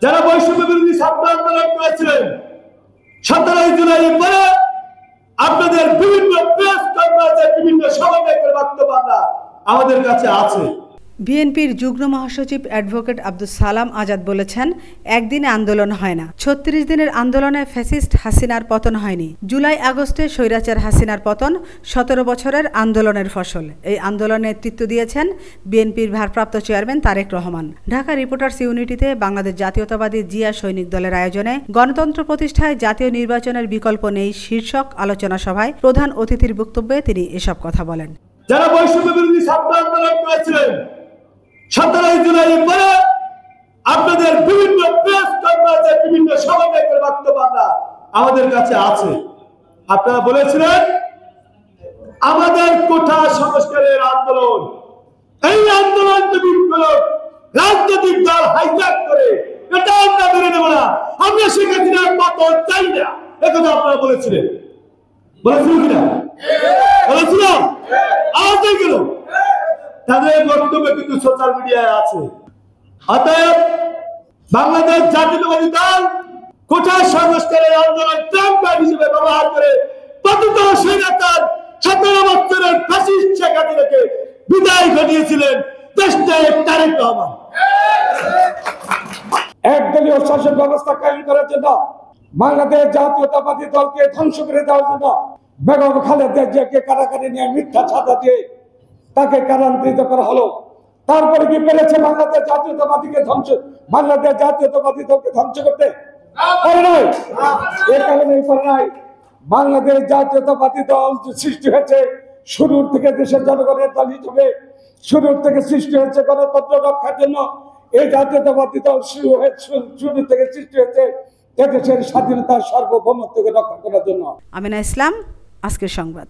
যারা বৈষম্য বিরোধী ছাত্র আন্দোলন করেছিলেন 17 জুলাই পরে আপনাদের বিভিন্ন প্রেস কনফারেন্সে বিভিন্ন সমাবেশের বক্তব্য আমাদের কাছে আছে। বিএনপির যুগ্ম মহাসচিব অ্যাডভোকেট আব্দুস সালাম আজাদ বলেছেন, একদিনে আন্দোলন হয় না। 36 দিনের আন্দোলনে ফ্যাসিস্ট হাসিনার পতন হয়নি। জুলাই আগস্টে স্বৈরাচার হাসিনার পতন 17 বছরের আন্দোলনের ফসল। এই আন্দোলনে নেতৃত্ব দিয়েছেন বিএনপির ভারপ্রাপ্ত চেয়ারম্যান তারেক রহমান। ঢাকা রিপোর্টার্স ইউনিটিতে বাংলাদেশ জাতীয়তাবাদী জিয়া সৈনিক দলের আয়োজনে গণতন্ত্র প্রতিষ্ঠায় জাতীয় নির্বাচনের বিকল্প নেই শীর্ষক আলোচনা সভায় প্রধান অতিথির বক্তব্যে তিনি এসব কথা বলেন। যারা বৈষম্য বিরোধী ছাত্র আন্দোলন করেছিলেন 17 জুলাই পরে আপনাদের বিভিন্ন প্রেস কনফারেন্সে বিভিন্ন সমাবেশের বক্তব্য আমাদের কাছে আছে। আপনারা বলেছিলেন আমাদের কোঠা সংস্কারের আন্দোলন, এই আন্দোলন যদি কোনো রাজনৈতিক দল হাইজ্যাক করে এটা আমরা মেনে নেব না, আমরা শেখ হাসিনার পতন চাই না, একথা আপনারা বলেছিলেন। বলেছিলেন কিনা? বলেছিলাম। আওয়াজ গেল তাদের বক্তব্য কিন্তু সোশ্যাল মিডিয়ায় আছে। অতএব বাংলাদেশ জাতীয়তাবাদী দল কোঠা সংস্কারের আন্দোলন ট্রাম্প কার্ড হিসেবে ব্যবহার করে পতিত স্বৈরাচার 17 বছরের ফ্যাসিস্ট শেখ হাসিনাকে বিদায় ঘটিয়েছিলেন দেশনায়ক তারেক রহমান। একদলীয় শাসন ব্যবস্থা কায়েম করার জন্য বাংলাদেশ জাতীয়তাবাদী দলকে ধ্বংস করে দেওয়ার জন্য বেগম খালেদা জিয়াকে কারাগারে নিয়ে মিথ্যা সাজা দিয়ে তাকে কারান্তরিত করা হলো। তারপরে কি পেরেছে বাংলাদেশ জাতীয়তাবাদী দলকে ধ্বংস করতে? পারে নাই। এর কারণেই পারে নাই। বাংলাদেশ জাতীয়তাবাদী দল সৃষ্টি হয়েছে শুরুর থেকে দেশের জনগণের দল হিসেবে, শুরুর থেকে সৃষ্টি হয়েছে গণতন্ত্র রক্ষার জন্য। এই জাতীয়তাবাদী দল শুরু থেকে সৃষ্টি হয়েছে দেশের স্বাধীনতা সার্বভৌমত্বকে রক্ষা করার জন্য। আমিনা ইসলাম, আজকের সংবাদ।